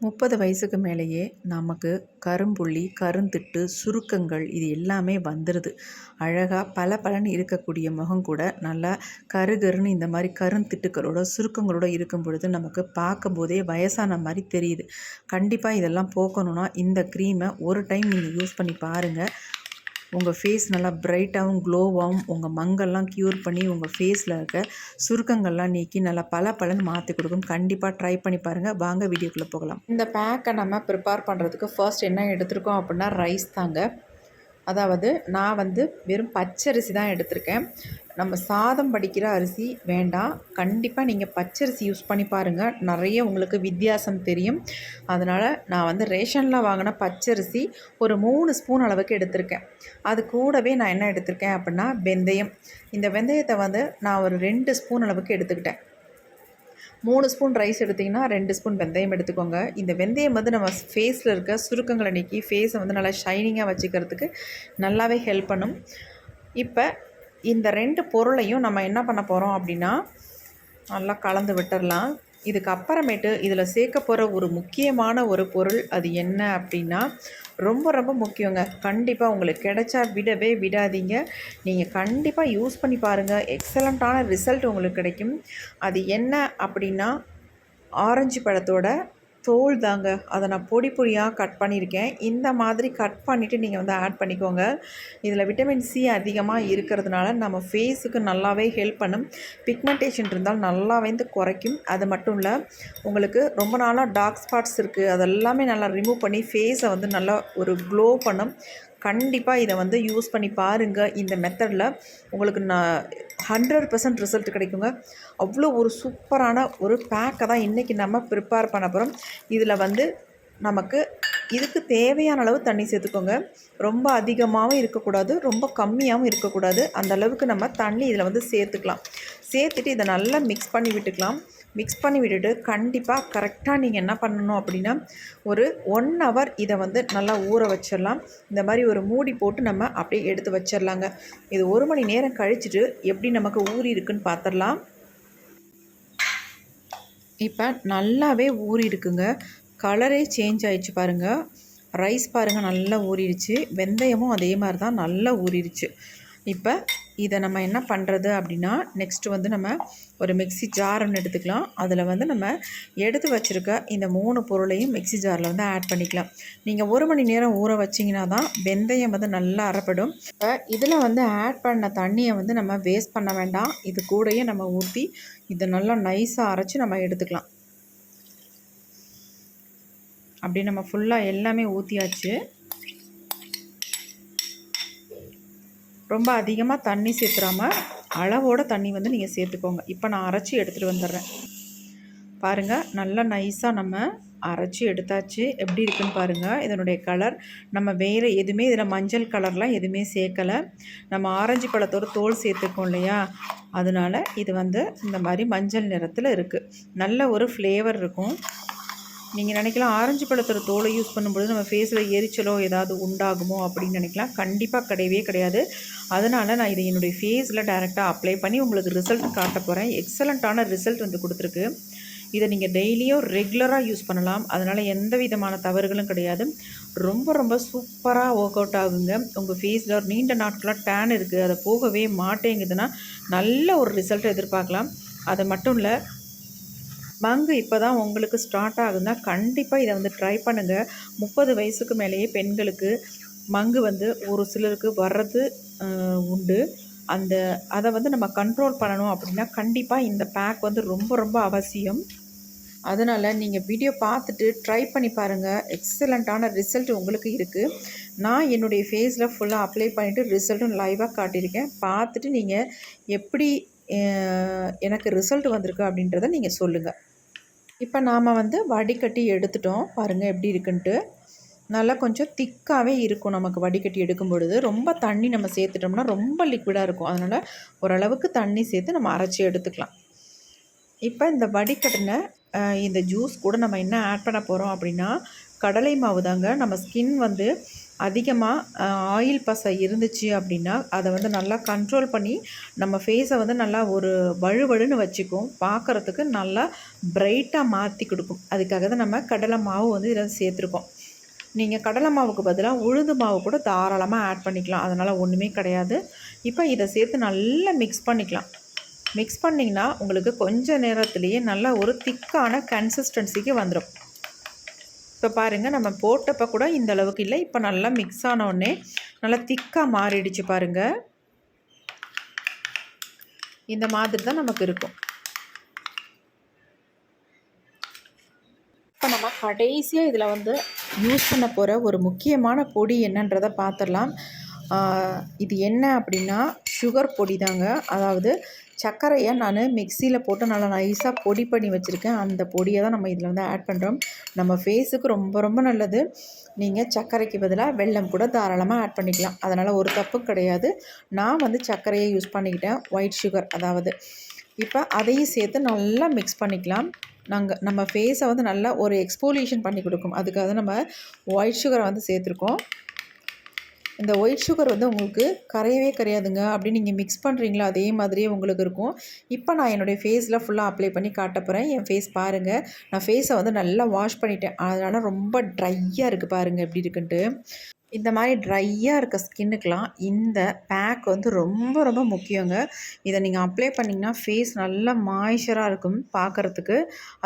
30 வயசுக்கு மேலேயே நமக்கு கரும்புள்ளி, கருந்திட்டு, சுருக்கங்கள் இது எல்லாமே வந்துடுது. அழகா பளபளன்னு இருக்கக்கூடிய முகம் கூட நல்லா கருகருன்னு இந்த மாதிரி கருந்திட்டுக்களோட, சுருக்கங்களோட இருக்கும் பொழுது நமக்கு பார்க்கும்போதே வயசான மாதிரி தெரியுது. கண்டிப்பாக இதெல்லாம் போக்கணும்னா இந்த க்ரீமை ஒரு டைம் நீங்கள் யூஸ் பண்ணி பாருங்கள். உங்கள் ஃபேஸ் நல்லா பிரைட்டாகவும் க்ளோவாகவும் உங்கள் மங்கல்லாம் க்யூர் பண்ணி உங்கள் ஃபேஸில் இருக்க சுருக்கங்கள்லாம் நீக்கி நல்லா பளபளன்னு மாற்றி கொடுக்கும். கண்டிப்பாக ட்ரை பண்ணி பாருங்கள். வாங்க வீடியோக்குள்ளே போகலாம். இந்த பேக்கை நம்ம ப்ரிப்பேர் பண்ணுறதுக்கு ஃபர்ஸ்ட் என்ன எடுத்திருக்கோம் அப்படின்னா ரைஸ் தாங்க. அதாவது நான் வெறும் பச்சரிசி தான் எடுத்திருக்கேன். நம்ம சாதம் வடிக்கிற அரிசி வேண்டாம். கண்டிப்பாக நீங்கள் பச்சரிசி யூஸ் பண்ணி பாருங்கள். நிறைய உங்களுக்கு வித்தியாசம் தெரியும். அதனால் நான் ரேஷனில் வாங்கின பச்சரிசி ஒரு 3 ஸ்பூன் அளவுக்கு எடுத்திருக்கேன். அது கூடவே நான் என்ன எடுத்திருக்கேன் அப்படின்னா வெந்தயம். இந்த வெந்தயத்தை நான் ஒரு 2 ஸ்பூன் அளவுக்கு எடுத்துக்கிட்டேன். 3 ஸ்பூன் ரைஸ் எடுத்திங்கன்னா 2 ஸ்பூன் வெந்தயம் எடுத்துக்கோங்க. இந்த வெந்தயம் நம்ம ஃபேஸில் இருக்க சுருக்கங்களை நீக்கி ஃபேஸை நல்லா ஷைனிங்காக வச்சுக்கிறதுக்கு நல்லாவே ஹெல்ப் பண்ணும். இப்போ இந்த 2 பொருளையும் நம்ம என்ன பண்ண போகிறோம் அப்படின்னா நல்லா கலந்து விட்டுடலாம். இதுக்கப்புறமேட்டு இதில் சேர்க்க போகிற ஒரு முக்கியமான ஒரு பொருள் அது என்ன அப்படின்னா ரொம்ப ரொம்ப முக்கியங்க. கண்டிப்பாக உங்களுக்கு கிடைச்சா விடவே விடாதீங்க. நீங்கள் கண்டிப்பாக யூஸ் பண்ணி பாருங்கள். எக்ஸலண்ட்டான ரிசல்ட் உங்களுக்கு கிடைக்கும். அது என்ன அப்படின்னா ஆரஞ்சு பழத்தோட தோல் தாங்க. அதை நான் பொடி பொடியாக கட் பண்ணியிருக்கேன். இந்த மாதிரி கட் பண்ணிவிட்டு நீங்கள் ஆட் பண்ணிக்கோங்க. இதில் விட்டமின் சி அதிகமாக இருக்கிறதுனால நம்ம ஃபேஸுக்கு நல்லாவே ஹெல்ப் பண்ணும். பிக்மெண்டேஷன் இருந்தால் நல்லாவே குறைக்கும். அது மட்டும் இல்லை, உங்களுக்கு ரொம்ப நாளாக டார்க் ஸ்பாட்ஸ் இருக்குது, அதெல்லாமே நல்லா ரிமூவ் பண்ணி ஃபேஸை நல்லா ஒரு க்ளோ பண்ணும். கண்டிப்பாக இதை யூஸ் பண்ணி பாருங்கள். இந்த மெத்தடில் உங்களுக்கு நான் 100% ரிசல்ட் கிடைக்குங்க. அவ்வளோ ஒரு சூப்பரான ஒரு பேக்கை தான் இன்றைக்கி நம்ம ப்ரிப்பேர் பண்ண போகிறோம். இதில் நமக்கு இதுக்கு தேவையான அளவு தண்ணி சேர்த்துக்கோங்க. ரொம்ப அதிகமாகவும் இருக்கக்கூடாது, ரொம்ப கம்மியாகவும் இருக்கக்கூடாது. அந்த அளவுக்கு நம்ம தண்ணி இதில் சேர்த்துக்கலாம். சேர்த்துட்டு இதை நல்லா மிக்ஸ் பண்ணி விட்டுக்கலாம். மிக்ஸ் பண்ணி விட்டுட்டு கண்டிப்பாக கரெக்டாக நீங்கள் என்ன பண்ணணும் அப்படின்னா ஒரு 1 ஹவர் இதை நல்லா ஊற வச்சிடலாம். இந்த மாதிரி ஒரு மூடி போட்டு நம்ம அப்படியே எடுத்து வச்சிடலாங்க. இது 1 மணி நேரம் கழிச்சிட்டு எப்படி நமக்கு ஊறி இருக்குன்னு பார்த்துடலாம். இப்போ நல்லாவே ஊறி இருக்குங்க. கலரே சேஞ்ச் ஆகிடுச்சு பாருங்கள். ரைஸ் பாருங்கள் நல்லா ஊறிடுச்சு. வெந்தயமும் அதே மாதிரி தான் நல்லா ஊறிடுச்சு. இப்போ இதை நம்ம என்ன பண்ணுறது அப்படின்னா நெக்ஸ்ட்டு நம்ம ஒரு மிக்ஸி ஜார் ஒன்று எடுத்துக்கலாம். அதில் நம்ம எடுத்து வச்சுருக்க இந்த 3 பொருளையும் மிக்ஸி ஜாரில் ஆட் பண்ணிக்கலாம். நீங்கள் 1 மணி நேரம் ஊற வச்சிங்கன்னா தான் வெந்தயம் நல்லா அரைப்படும். இப்போ இதில் ஆட் பண்ண தண்ணியை நம்ம வேஸ்ட் பண்ண வேண்டாம். இது கூடயே நம்ம ஊற்றி இதை நல்லா நைஸாக அரைச்சி நம்ம எடுத்துக்கலாம். அப்படி நம்ம ஃபுல்லாக எல்லாமே ஊற்றியாச்சு. ரொம்ப அதிகமாக தண்ணி சேர்த்துறாமல் அளவோட தண்ணி நீங்கள் சேர்த்துக்கோங்க. இப்போ நான் அரைச்சி எடுத்துகிட்டு வந்துடுறேன். பாருங்கள் நல்லா நைஸாக நம்ம அரைச்சி எடுத்தாச்சு. எப்படி இருக்குன்னு பாருங்கள். இதனுடைய கலர் நம்ம வேறு எதுவுமே இதில் மஞ்சள் கலர்லாம் எதுவுமே சேர்க்கலை. நம்ம ஆரஞ்சு பழத்தோட தோல் சேர்த்துக்கோம் இல்லையா, அதனால் இது இந்த மாதிரி மஞ்சள் நிறத்தில் இருக்குது. நல்ல ஒரு ஃப்ளேவர் இருக்கும். நீங்கள் நினைக்கலாம் ஆரஞ்சு பழத்தோட தோலை யூஸ் பண்ணும்பொழுது நம்ம ஃபேஸில் எரிச்சலோ ஏதாவது உண்டாகுமோ அப்படின்னு நினைக்கலாம். கண்டிப்பாக கிடையவே கிடையாது. அதனால் நான் இதை என்னுடைய ஃபேஸில் டைரெக்டாக அப்ளை பண்ணி உங்களுக்கு ரிசல்ட் காட்ட போகிறேன். எக்ஸலண்ட்டான ரிசல்ட் கொடுத்துருக்கு. இதை நீங்கள் டெய்லியும் ரெகுலராக யூஸ் பண்ணலாம். அதனால் எந்த விதமான தவறுகளும் கிடையாது. ரொம்ப ரொம்ப சூப்பராக ஒர்க் அவுட் ஆகுங்க. உங்கள் ஃபேஸில் ஒரு நீண்ட நாட்களாக டேன் இருக்குது, அதை போகவே மாட்டேங்குதுன்னா நல்ல ஒரு ரிசல்ட் எதிர்பார்க்கலாம். அது மட்டும் இல்லை, மங்கு இப்போ தான் உங்களுக்கு ஸ்டார்ட் ஆகுதுன்னா கண்டிப்பாக இதை ட்ரை பண்ணுங்கள். 30 வயசுக்கு மேலேயே பெண்களுக்கு மங்கு ஒரு சிலருக்கு வர்றது உண்டு. அதை நம்ம கண்ட்ரோல் பண்ணணும் அப்படின்னா கண்டிப்பாக இந்த பேக் ரொம்ப ரொம்ப அவசியம். அதனால் நீங்கள் வீடியோ பார்த்துட்டு ட்ரை பண்ணி பாருங்கள். எக்ஸலண்ட்டான ரிசல்ட் உங்களுக்கு இருக்குது. நான் என்னுடைய ஃபேஸில் ஃபுல்லாக அப்ளை பண்ணிவிட்டு ரிசல்ட்டும் லைவாக காட்டியிருக்கேன். பார்த்துட்டு நீங்கள் எப்படி எனக்கு ரிசல்ட் வந்திருக்கு அப்படின்றத நீங்கள் சொல்லுங்கள். இப்போ நாம் வடிகட்டி எடுத்துட்டோம். பாருங்கள் எப்படி இருக்குன்ட்டு. நல்லா கொஞ்சம் திக்காகவே இருக்கும் நமக்கு வடிகட்டி எடுக்கும் பொழுது. ரொம்ப தண்ணி நம்ம சேர்த்துட்டோம்னா ரொம்ப லிக்விடாக இருக்கும். அதனால் ஓரளவுக்கு தண்ணி சேர்த்து நம்ம அரைச்சி எடுத்துக்கலாம். இப்போ இந்த வடிகட்டின இந்த ஜூஸ் கூட நம்ம என்ன ஆட் பண்ண போகிறோம் அப்படின்னா கடலை மாவு தாங்க. நம்ம ஸ்கின் வந்து அதிகமாக ஆயில் பசை இருந்துச்சு அப்படின்னா அதை வந்து நல்லா கண்ட்ரோல் பண்ணி நம்ம ஃபேஸை வந்து நல்லா ஒரு வழுவழுன்னு வச்சுக்கும். பார்க்குறதுக்கு நல்லா பிரைட்டாக மாற்றி கொடுக்கும். அதுக்காக தான் நம்ம கடலை மாவு வந்து இதில் சேர்த்துருக்கோம். நீங்கள் கடலை மாவுக்கு பதிலாக உளுந்து மாவு கூட தாராளமாக ஆட் பண்ணிக்கலாம். அதனால் ஒன்றுமே கிடையாது. இப்போ இதை சேர்த்து நல்லா மிக்ஸ் பண்ணிக்கலாம். மிக்ஸ் பண்ணிங்கன்னா உங்களுக்கு கொஞ்ச நேரத்துலேயே நல்லா ஒரு திக்கான கன்சிஸ்டன்சிக்கு வந்துடும். இப்போ பாருங்கள், நம்ம போட்டப்போ கூட இந்த அளவுக்கு இல்லை. இப்போ நல்லா மிக்ஸ் ஆனோடனே நல்லா திக்காக மாறிடுச்சு பாருங்கள். இந்த மாதிரி தான் நமக்கு இருக்கும். இப்போ நம்ம கடைசியாக இதில் வந்து யூஸ் பண்ண போகிற ஒரு முக்கியமான பொடி என்னன்றதை பார்த்துடலாம். இது என்ன அப்படின்னா சுகர் பொடி தாங்க. அதாவது சர்க்கரையை நான் மிக்சியில் போட்டு நல்லா நைஸாக பொடி பண்ணி வச்சுருக்கேன். அந்த பொடியை தான் நம்ம இதில் வந்து ஆட் பண்ணுறோம். நம்ம ஃபேஸுக்கு ரொம்ப ரொம்ப நல்லது. நீங்கள் சர்க்கரைக்கு பதிலாக வெல்லம் கூட தாராளமாக ஆட் பண்ணிக்கலாம். அதனால் ஒரு தப்பு கிடையாது. நான் வந்து சர்க்கரையை யூஸ் பண்ணிக்கிட்டேன், ஒயிட் சுகர் அதாவது. இப்போ அதையும் சேர்த்து நல்லா மிக்ஸ் பண்ணிக்கலாம். நம்ம ஃபேஸை வந்து நல்லா ஒரு எக்ஸ்போலியேஷன் பண்ணி கொடுக்கும். அதுக்காக நம்ம ஒயிட் சுகரை வந்து சேர்த்துருக்கோம். இந்த ஒயிட் சுகர் வந்து உங்களுக்கு கரையவே கரையாதுங்க. அப்படி நீங்கள் மிக்ஸ் பண்ணுறீங்களா அதே மாதிரியே உங்களுக்கு இருக்கும். இப்போ நான் என்னுடைய ஃபேஸில் ஃபுல்லாக அப்ளை பண்ணி காட்ட போகிறேன். என் ஃபேஸ் பாருங்கள். நான் ஃபேஸை வந்து நல்லா வாஷ் பண்ணிட்டேன். அதனால் ரொம்ப ட்ரையாக இருக்குது பாருங்கள் எப்படி இருக்குன்ட்டு. இந்த மாதிரி ட்ரையாக இருக்க ஸ்கின்னுக்கெலாம் இந்த பேக் வந்து ரொம்ப ரொம்ப முக்கியங்க. இதை நீங்கள் அப்ளை பண்ணிங்கன்னா ஃபேஸ் நல்லா மாய்ஸ்சராக இருக்கும் பார்க்குறதுக்கு.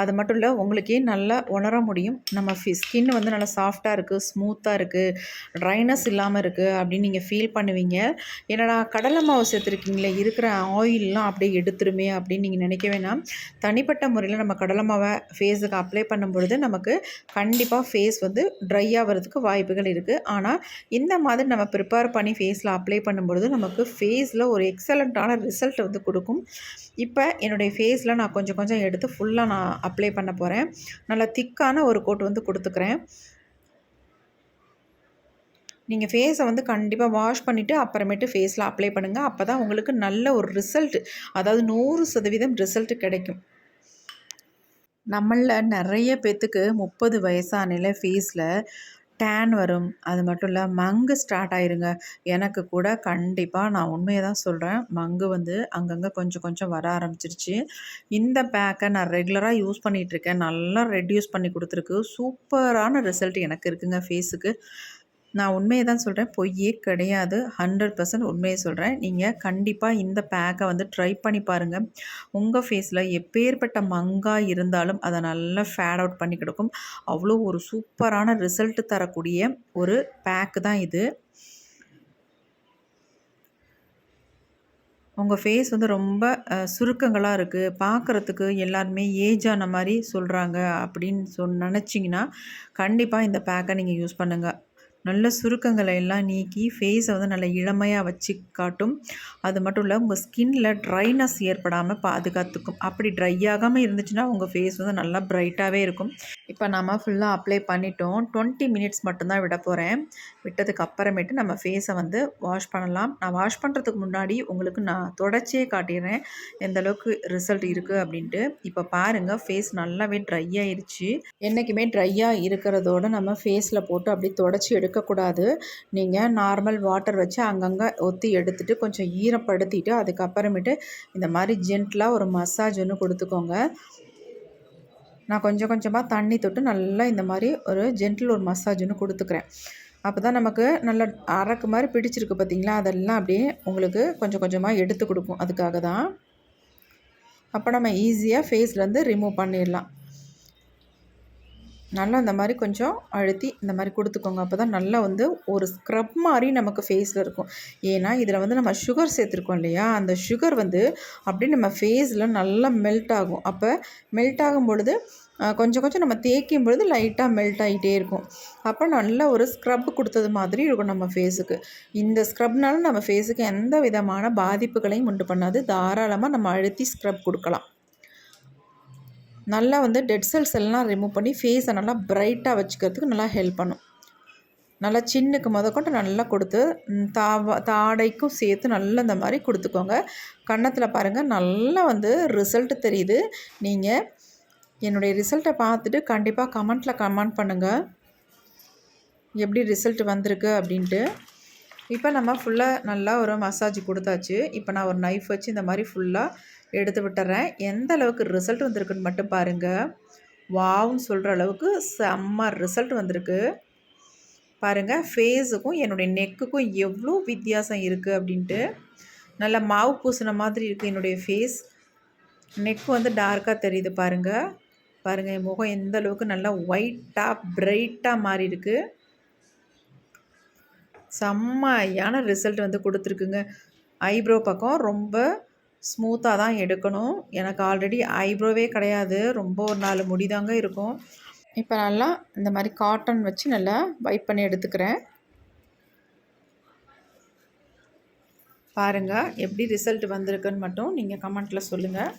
அது மட்டும் இல்லை, உங்களுக்கே நல்லா உணர முடியும் நம்ம ஸ்கின் வந்து நல்லா சாஃப்டாக இருக்குது, ஸ்மூத்தாக இருக்குது, ட்ரைனஸ் இல்லாமல் இருக்குது அப்படின்னு நீங்கள் ஃபீல் பண்ணுவீங்க. என்னடா கடலை மாவு சேர்த்துருக்கீங்களே, இருக்கிற ஆயிலெலாம் அப்படியே எடுத்துருமே அப்படின்னு நீங்கள் நினைக்க வேணாம். தனிப்பட்ட முறையில் நம்ம கடலை மாவை ஃபேஸுக்கு அப்ளை பண்ணும்பொழுது நமக்கு கண்டிப்பாக ஃபேஸ் வந்து ட்ரை ஆகிறதுக்கு வாய்ப்புகள் இருக்குது. ஆனால் இந்த மாதிரி நம்ம ப்ரிப்பேர் பண்ணி ஃபேஸில் அப்ளை பண்ணும்பொழுது நமக்கு ஃபேஸில் ஒரு எக்ஸலண்ட்டான ரிசல்ட் வந்து கொடுக்கும். இப்போ என்னுடைய ஃபேஸில் நான் கொஞ்சம் கொஞ்சம் எடுத்து ஃபுல்லாக நான் அப்ளை பண்ண போகிறேன். நல்லா திக்கான ஒரு கோட் வந்து கொடுத்துக்கிறேன். நீங்கள் ஃபேஸை வந்து கண்டிப்பாக வாஷ் பண்ணிவிட்டு அப்புறமேட்டு ஃபேஸில் அப்ளை பண்ணுங்கள். அப்போ தான் உங்களுக்கு நல்ல ஒரு ரிசல்ட், அதாவது 100% ரிசல்ட் கிடைக்கும். நம்மளில் நிறைய பேர்த்துக்கு 30 வயசானால ஃபேஸில் டேன் வரும். அது மட்டும் இல்லை, மங்கு ஸ்டார்ட் ஆயிருங்க. எனக்கு கூட கண்டிப்பாக நான் உண்மையை தான் சொல்கிறேன். மங்கு வந்து அங்கங்கே கொஞ்சம் கொஞ்சம் வர ஆரம்பிச்சிருச்சு. இந்த பேக்கை நான் ரெகுலராக யூஸ் பண்ணிகிட்ருக்கேன். நல்லா ரெட்யூஸ் பண்ணி கொடுத்துருக்கு. சூப்பரான ரிசல்ட் எனக்கு இருக்குங்க ஃபேஸுக்கு. நான் உண்மையை தான் சொல்கிறேன், பொய்யே கிடையாது. 100% உண்மையை சொல்கிறேன். நீங்கள் கண்டிப்பாக இந்த பேக்கை வந்து ட்ரை பண்ணி பாருங்கள். உங்கள் ஃபேஸில் எப்பேற்பட்ட மங்காக இருந்தாலும் அதை நல்லா ஃபேட் அவுட் பண்ணி கொடுக்கும். அவ்வளோ ஒரு சூப்பரான ரிசல்ட் தரக்கூடிய ஒரு பேக்கு தான் இது. உங்கள் ஃபேஸ் வந்து ரொம்ப சுருக்கங்களாக இருக்குது, பார்க்குறதுக்கு எல்லாருமே ஏஜ் ஆன மாதிரி சொல்கிறாங்க அப்படின்னு நினச்சிங்கன்னா கண்டிப்பாக இந்த பேக்கை நீங்கள் யூஸ் பண்ணுங்கள். நல்ல சுருக்கங்களை எல்லாம் நீக்கி ஃபேஸை வந்து நல்ல இளமையாக வச்சு காட்டும். அது மட்டும் இல்லை, உங்கள் ஸ்கின்னில் ட்ரைனஸ் ஏற்படாமல் பாதுகாத்துக்கும். அப்படி ட்ரை ஆகாமல் இருந்துச்சுன்னா உங்கள் ஃபேஸ் வந்து நல்லா ப்ரைட்டாகவே இருக்கும். இப்போ நம்ம ஃபுல்லாக அப்ளை பண்ணிட்டோம். 20 மினிட்ஸ் மட்டும்தான் விட போகிறேன். விட்டதுக்கு அப்புறமேட்டு நம்ம ஃபேஸை வந்து வாஷ் பண்ணலாம். நான் வாஷ் பண்ணுறதுக்கு முன்னாடி உங்களுக்கு நான் தொடச்சியே காட்டிடுறேன் எந்த அளவுக்கு ரிசல்ட் இருக்குது அப்படின்ட்டு. இப்போ பாருங்கள், ஃபேஸ் நல்லாவே ட்ரை ஆயிடுச்சு. என்றைக்குமே ட்ரையாக இருக்கிறதோட நம்ம ஃபேஸில் போட்டு அப்படி தொடச்சி எடுக்கக்கூடாது. நீங்கள் நார்மல் வாட்டர் வச்சு அங்கங்கே ஒத்தி எடுத்துகிட்டு கொஞ்சம் ஈரப்படுத்திட்டு அதுக்கப்புறமேட்டு இந்த மாதிரி ஜென்டலாக ஒரு மசாஜ் ஒன்று கொடுத்துக்கோங்க. நான் கொஞ்சம் கொஞ்சமாக தண்ணி தொட்டு நல்லா இந்த மாதிரி ஒரு ஜென்டில் ஒரு மசாஜ் ஒன்று கொடுத்துக்கிறேன். அப்போ தான் நமக்கு நல்லா அரக்கு மாதிரி பிடிச்சிருக்கு பார்த்தீங்களா, அதெல்லாம் அப்படியே உங்களுக்கு கொஞ்சம் கொஞ்சமாக எடுத்து கொடுக்கும். அதுக்காக தான். அப்போ நம்ம ஈஸியாக ஃபேஸ்லேருந்து ரிமூவ் பண்ணிடலாம். நல்லா இந்த மாதிரி கொஞ்சம் அழுத்தி இந்த மாதிரி கொடுத்துக்கோங்க. அப்போ தான் நல்லா வந்து ஒரு ஸ்க்ரப் மாதிரி நமக்கு ஃபேஸில் இருக்கும். ஏன்னா இதில் வந்து நம்ம சுகர் சேர்த்துருக்கோம் இல்லையா, அந்த சுகர் வந்து அப்படியே நம்ம ஃபேஸில் நல்லா மெல்ட் ஆகும். அப்போ மெல்ட் ஆகும் பொழுது கொஞ்சம் கொஞ்சம் நம்ம தேய்க்கும் பொழுது லைட்டாக மெல்ட் ஆகிட்டே இருக்கும். அப்போ நல்ல ஒரு ஸ்க்ரப் கொடுத்தது மாதிரி இருக்கும் நம்ம ஃபேஸுக்கு. இந்த ஸ்க்ரப்னால நம்ம ஃபேஸுக்கு எந்த விதமான பாதிப்புகளையும் உண்டு பண்ணாது. தாராளமாக நம்ம அழுத்தி ஸ்க்ரப் கொடுக்கலாம். நல்லா வந்து டெட் செல்ஸ் எல்லாம் ரிமூவ் பண்ணி ஃபேஸை நல்லா ப்ரைட்டாக வச்சுக்கிறதுக்கு நல்லா ஹெல்ப் பண்ணும். நல்லா சின்னுக்கு முதற்கொண்டு நல்லா கொடுத்து தாடைக்கும் சேர்த்து நல்லா இந்த மாதிரி கொடுத்துக்கோங்க. கன்னத்தில் பாருங்கள், நல்லா வந்து ரிசல்ட் தெரியுது. நீங்கள் என்னுடைய ரிசல்ட்டை பார்த்துட்டு கண்டிப்பாக கமெண்ட் பண்ணுங்கள். எப்படி ரிசல்ட் வந்திருக்கு அப்படின்ட்டு. இப்போ நம்ம ஃபுல்லாக நல்லா ஒரு மசாஜ் கொடுத்தாச்சு. இப்போ நான் ஒரு நைஃப் வச்சு இந்த மாதிரி ஃபுல்லாக எடுத்து விட்டுறேன். எந்த அளவுக்கு ரிசல்ட் வந்திருக்குன்னு மட்டும் பாருங்கள். வாவ்னு சொல்கிற அளவுக்கு செம்ம ரிசல்ட் வந்திருக்கு. பாருங்கள், ஃபேஸுக்கும் என்னுடைய நெக்குக்கும் எவ்வளோ வித்தியாசம் இருக்குது அப்படின்ட்டு. நல்லா மாவு பூசின மாதிரி இருக்குது என்னுடைய ஃபேஸ். நெக் வந்து டார்க்காக தெரியுது பாருங்கள். பாருங்கள் என் முகம் எந்த அளவுக்கு நல்லா ஒயிட்டாக பிரைட்டாக மாறி இருக்குது. செம்மையான ரிசல்ட் வந்து கொடுத்துருக்குங்க. ஐப்ரோ பக்கம் ரொம்ப ஸ்மூத்தாக தான் எடுக்கணும். எனக்கு ஆல்ரெடி ஐப்ரோவே கிடையாது. ரொம்ப ஒரு 4 முடி தாங்க இருக்கும். இப்போ நல்லா இந்த மாதிரி காட்டன் வச்சு நல்லா வைப் பண்ணி எடுத்துக்கிறேன். பாருங்கள் எப்படி ரிசல்ட் வந்திருக்குன்னு மட்டும் நீங்கள் கமெண்ட்டில் சொல்லுங்கள்.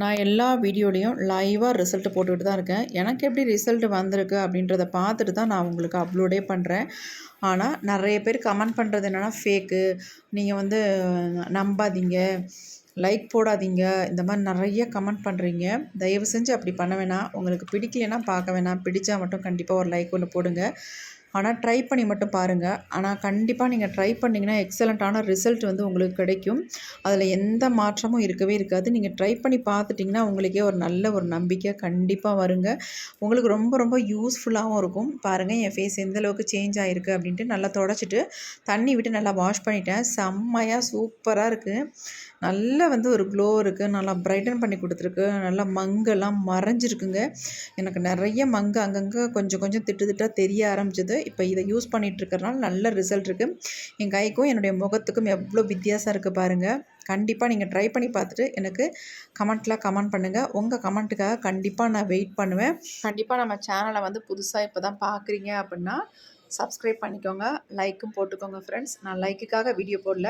நான் எல்லா வீடியோலையும் லைவாக ரிசல்ட் போட்டுக்கிட்டு தான் இருக்கேன். எனக்கு எப்படி ரிசல்ட் வந்திருக்கு அப்படின்றத பார்த்துட்டு தான் நான் உங்களுக்கு அப்லோடே பண்ணுறேன். ஆனால் நிறைய பேர் கமெண்ட் பண்ணுறது என்னென்னா ஃபேக்கு, நீங்கள் வந்து நம்பாதீங்க, லைக் போடாதீங்க, இந்த மாதிரி நிறைய கமெண்ட் பண்ணுறீங்க. தயவு செஞ்சு அப்படி பண்ண வேணாம். உங்களுக்கு பிடிக்கலைன்னா பார்க்க வேணாம். பிடிச்சா மட்டும் கண்டிப்பாக ஒரு லைக் ஒன்று போடுங்க. ஆனால் ட்ரை பண்ணி மட்டும் பாருங்கள். ஆனால் கண்டிப்பாக நீங்கள் ட்ரை பண்ணிங்கன்னா எக்ஸலண்ட்டான ரிசல்ட் வந்து உங்களுக்கு கிடைக்கும். அதில் எந்த மாற்றமும் இருக்கவே இருக்காது. நீங்கள் ட்ரை பண்ணி பார்த்துட்டிங்கன்னா உங்களுக்கே ஒரு நல்ல ஒரு நம்பிக்கை கண்டிப்பாக வருங்க. உங்களுக்கு ரொம்ப ரொம்ப யூஸ்ஃபுல்லாகவும் இருக்கும். பாருங்கள் என் ஃபேஸ் எந்த அளவுக்கு சேஞ்ச் ஆகிருக்கு அப்படின்ட்டு. நல்லா தொடச்சிட்டு தண்ணி விட்டு நல்லா வாஷ் பண்ணிட்டேன். செம்மையாக சூப்பராக இருக்குது. நல்லா வந்து ஒரு க்ளோ இருக்குது. நல்லா பிரைட்டன் பண்ணி கொடுத்துருக்கு. நல்லா மங்கெல்லாம் மறைஞ்சிருக்குங்க. எனக்கு நிறைய மங்கு அங்கங்கே கொஞ்சம் கொஞ்சம் திட்டு திட்டாக தெரிய ஆரம்பிச்சிது. இப்போ இதை யூஸ் பண்ணிகிட்ருக்கறனால நல்ல ரிசல்ட் இருக்குது. என் கைக்கும் என்னுடைய முகத்துக்கும் எவ்வளோ வித்தியாசம் இருக்குது பாருங்கள். கண்டிப்பாக நீங்கள் ட்ரை பண்ணி பார்த்துட்டு எனக்கு கமெண்ட் பண்ணுங்கள். உங்கள் கமெண்ட்டுக்காக கண்டிப்பாக நான் வெயிட் பண்ணுவேன். கண்டிப்பாக நம்ம சேனலை வந்து புதுசாக இப்போ தான் பார்க்குறீங்க அப்படின்னா சப்ஸ்கிரைப் பண்ணிக்கோங்க, லைக்கும் போட்டுக்கோங்க ஃப்ரெண்ட்ஸ். நான் லைக்குக்காக வீடியோ போடல,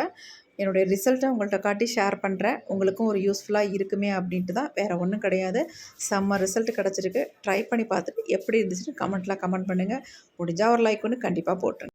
என்னுடைய ரிசல்ட்டை உங்கள்கிட்ட காட்டி ஷேர் பண்ணுறேன். உங்களுக்கும் ஒரு யூஸ்ஃபுல்லாக இருக்குமே அப்படின்ட்டு தான், வேறு ஒன்றும் கிடையாது. செம்ம ரிசல்ட் கிடச்சிருக்கு. ட்ரை பண்ணி பார்த்துட்டு எப்படி இருந்துச்சுன்னு கமெண்ட் பண்ணுங்கள். முடிஞ்சால் ஒரு லைக் ஒன்று கண்டிப்பாக போட்டுருங்க.